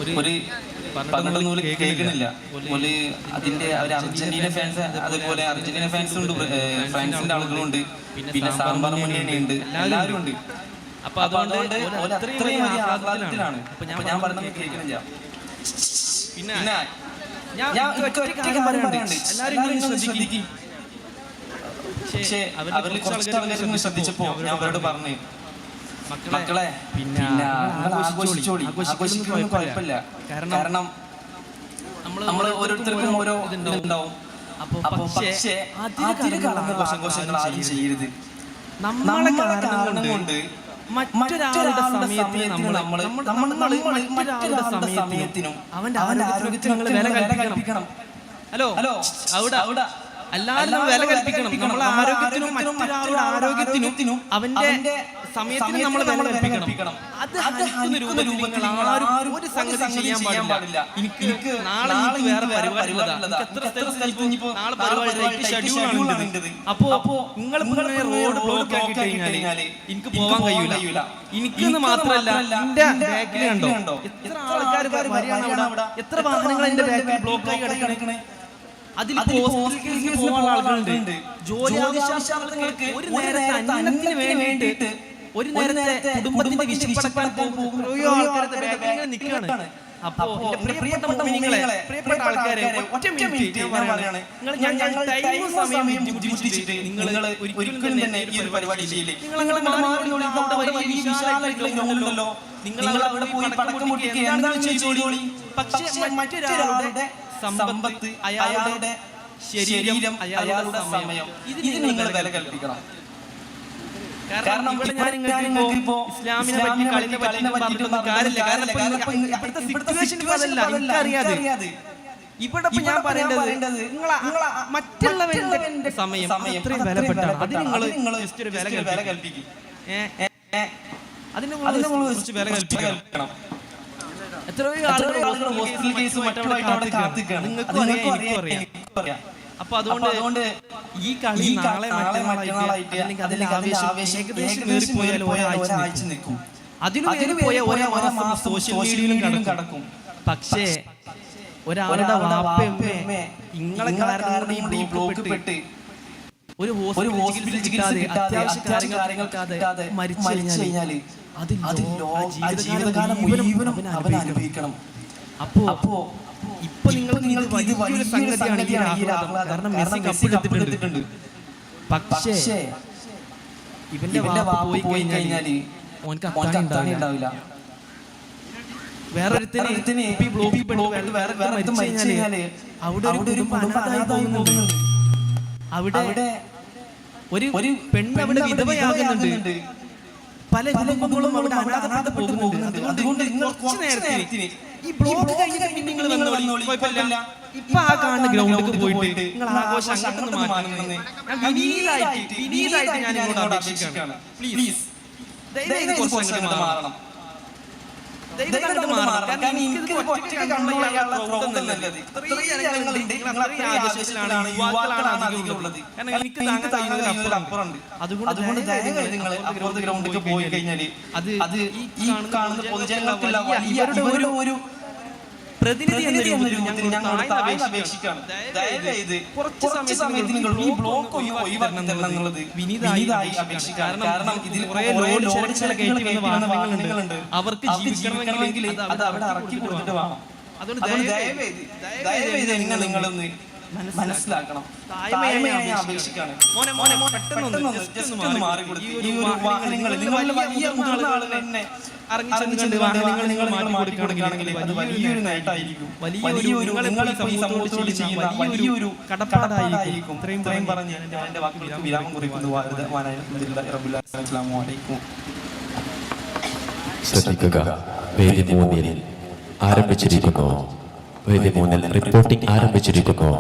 ഒരു പറഞ്ഞിട്ടൊന്നും കേൾക്കണില്ല. ഒരു അതിന്റെ ഒരു അർജന്റീന ഫാൻസ്, അതുപോലെ അർജന്റീന ഫാൻസ് ഉണ്ട്, ഫ്രാൻസിന്റെ ആളുകളുണ്ട്, പിന്നെ സാമ്പാർ മുന്നണിയുണ്ട്, എല്ലാവരും ഉണ്ട്. അപ്പൊ അതുകൊണ്ട് അത്രയും വലിയ ആഹ്ലാദത്തിലാണ്. അപ്പൊ ഞാൻ പറഞ്ഞത് കേൾക്കണില്ല. പിന്നെ ഞാൻ ഒറ്റയ്ക്ക് പറയാണ്ട് എല്ലാവരും ശ്രദ്ധിക്കും. പക്ഷേ അവരിൽ കുറച്ച് ആൾക്കാരൊന്നും ശ്രദ്ധിച്ചപ്പോ ഞാൻ അവരോട് പറഞ്ഞു, മക്കളെ പിന്നെ ആഘോഷിച്ചോളി, ആഘോഷിക്കുന്നൊന്നും കുഴപ്പമില്ല. കാരണം നമ്മള് ഓരോരുത്തർക്കും ഓരോ ഇതുണ്ടാവും. അപ്പൊ പക്ഷേ അതിര് കടന്ന ആഘോഷങ്ങൾ ആരും ചെയ്യരുത്. നമ്മളെ കാരണം കൊണ്ട് മറ്റൊരാളുടെ സമയത്തിനും മറ്റൊരാളുടെ സമയത്തിനും അവന്റെ ആരോഗ്യത്തിനും വില കൽപ്പിക്കണം. ഹലോ അവിടെ എല്ലാവരും വില കൽപ്പിക്കണം. നമ്മളെ ആരോഗ്യത്തിനും മറ്റൊരാളുടെ ആരോഗ്യത്തിനും അവന്റെ സമയത്തിന് നമ്മൾ വില കൽപ്പിക്കണം. അത് രൂപത്തിൽ ആരും ഒരു സംഗതി ചെയ്യാൻ പാടില്ല. എനിക്ക് നാളെ വേറെ പരിപാടിയുള്ളത്, നാളെ പരിപാടി ഷെഡ്യൂളാണ്. അപ്പോ നിങ്ങൾ റോഡ് ബ്ലോക്ക് ആക്കി കഴിഞ്ഞാല് എനിക്ക് പോവാൻ കഴിയൂല. എനിക്കെന്ന് മാത്രമല്ല, എന്റെ ബാക്കിൽ കണ്ടോ എത്ര ആൾക്കാർ വരികയാണ് അവിടെ, എത്ര വാഹനങ്ങൾ എന്റെ ബാക്കിൽ ബ്ലോക്കായി കിടക്കണേ. അതിൽ പോകാനുള്ള ആളുകളുണ്ട്, ജോലി ആവശ്യങ്ങൾക്ക്, ഒരു നേരത്തെ അന്നത്തിന് വേണ്ടിയിട്ട്, ഒരു നേരത്തെ കുടുംബത്തിന്റെ വിശേഷപ്പെടാൻ പോകുന്ന നിൽക്കുകയാണ്. അപ്പോ പ്രിയപ്പെട്ട മോമിനികളെ, പ്രിയപ്പെട്ട ആൾക്കാരെ, ഒറ്റ മിനിറ്റ് ഞാൻ പറയാണ്, ഞങ്ങൾ ടൈമും സമയം ബുദ്ധിമുട്ടിച്ചിട്ട് നിങ്ങൾ ഒരിക്കലും തന്നെ ഈ ഒരു പരിപാടി ചെയ്യില്ലേ. നിങ്ങൾ അവിടെ പോയി പടക്കം പൊട്ടിക്കുക, എന്താണ് ചെയ്തോളി. പക്ഷേ മറ്റൊരാളുടെ സമ്പത്ത്, അയാളുടെ ശരീരം, അയാളുടെ സമയം, ഇതിന് നിങ്ങൾ വില കൽപ്പിക്കണം. കാരണം നിങ്ങൾക്ക് ഇസ്ലാമിനെ പറ്റി കളിനെ പറ്റിയിട്ടൊന്നും കാര്യമില്ല. കാരണം ഇപ്പോഴത്തെ സിറ്റുവേഷൻ അതല്ല, എനിക്കറിയാതെ. ഇവിടെ ഞാൻ പറയേണ്ടത് മറ്റുള്ളവരുടെ സമയം അത്രയും വിലപ്പെട്ടാണ്. അതിന് നിങ്ങൾ ജസ്റ്റ് ഒരു വില കൽപ്പിക്കും. അതിന് കുറച്ച് വില കൽപ്പിക്കണം. എത്രയോ ആളുകൾ ഹോസ്പിറ്റൽ കേസ് മറ്റവിടെ കാത്തിക്കാണ്. നിങ്ങൾക്കും അറിയാം. അപ്പൊ അതുകൊണ്ട് ഈ കളി നാളെ മറ്റന്നാളായിട്ട് ഒരാഴ്ച നിൽക്കും. അതിന് പോയ ഒരാഴ്ച സോഷ്യൽ മീഡിയയിലും കടക്കും. പക്ഷേ ഒരാളുടെ വാപ്പയമ്മേ ഇങ്ങളെ കാരണം ഈ ബ്ലോക്ക് പെട്ട് ഒരു ഹോസ്പിറ്റൽ ചികിത്സ കിട്ടാതെ, അത്യാവശ്യ കാര്യങ്ങൾക്കാതെ മരിച്ചു കഴിഞ്ഞാല് ജീവിതകാലം മുഴുവനും അവൻ അനുഭവിക്കണം. അപ്പോ ഇപ്പൊ നിങ്ങൾക്ക് വലിയൊരു സംഗതിയാണ് ഈ ആഹ്ലാദം. കാരണം മെസ്സി കപ്പെടുത്തിട്ടുണ്ട്. പക്ഷേ ഇവന്റെ വാപ്പ പോയി കഴിഞ്ഞാല് ഓനക്ക് അത്താണി ഉണ്ടാവില്ല. വേറൊരുത്തന് വേറെ മരിച്ചു കഴിഞ്ഞാല് അവിടെ ഒരു പെണ്ണ് അവിടെ വിധവയാകുന്നുണ്ട്. പല കുടുംബങ്ങളും അവിടെ അനാഥപ്പെട്ടു പോകുന്നുണ്ട്. അതുകൊണ്ട് കുറച്ച് നേരത്തിന് ഈ ബ്ലോക്ക് കഴിഞ്ഞിട്ട് നിങ്ങൾ വന്നോളി, കുഴപ്പമില്ല. ഇപ്പൊ ആ കാണുന്ന ഗ്രൗണ്ടിൽ പോയിട്ട് നിങ്ങൾ ആഘോഷം അങ്ങോട്ടൊന്ന് മാറ്റുന്നത് ഞാൻ വിനീതായിട്ട് ഞാൻ ഇങ്ങോട്ട് അപേക്ഷിക്കുകയാണ്. പ്ലീസ് ദയവായി കുറച്ച് അങ്ങോട്ട് മാറണം. അതുകൊണ്ട് ഗ്രൗണ്ടിലേക്ക് പോയി കഴിഞ്ഞാല് അത് ഈ കാണുന്ന പൊതുജനങ്ങൾക്കുള്ള ഒരു പ്രതിനിധി എന്ന രൂപത്തിൽ ഞങ്ങൾ അപേക്ഷിക്കുകയാണ്. ദയവേത് കുറച്ച് സമയത്ത് നിങ്ങൾ ഈ ബ്ലോക്ക് ഒഴിവാക്കി തരണം എന്നുള്ളത് വിനീതായി അപേക്ഷിക്കുകയാണ്. കാരണം ഇതിൽ ലോഡ് കയറ്റി വന്ന വാഹനങ്ങളുണ്ട്, അവർക്ക് ജീവിക്കണമെങ്കിൽ അത് അവിടെ ഇറക്കി കൊടുത്തിട്ട് വേണം. അതുകൊണ്ട് ദയവേത് നിങ്ങളൊന്ന് മനസ്സിലാക്കണം. താഴ്മയായി അപേക്ഷിക്കുകയാണ്. പെട്ടെന്ന് മാറി കൊടുത്തു. ഈ ഒരു വാഹനങ്ങൾ നിങ്ങളുടെ വലിയ മുതിർന്ന ആളുകൾ തന്നെ അറിഞ്ഞിട്ടുണ്ട്. വാഹനങ്ങൾ നിങ്ങൾ മാറ്റി കൊടുക്കുകയാണെങ്കിൽ അത് വലിയൊരു നേട്ടമായിരിക്കും. വലിയൊരു നിങ്ങൾ ഈ സമൂഹത്തോട് ചെയ്യുന്ന വലിയൊരു കടപ്പാടായിരിക്കും. ഇത്രയും പറഞ്ഞ് എന്റെ വാക്കുകൾക്ക് വിരാമം കുറിക്കുന്നു. ശ്രദ്ധിക്കുക, വേദി 3 ആരംഭിച്ചിരിക്കുന്നു. വേദി 3 റിപ്പോർട്ടിംഗ് ആരംഭിച്ചിരിക്കുന്നു.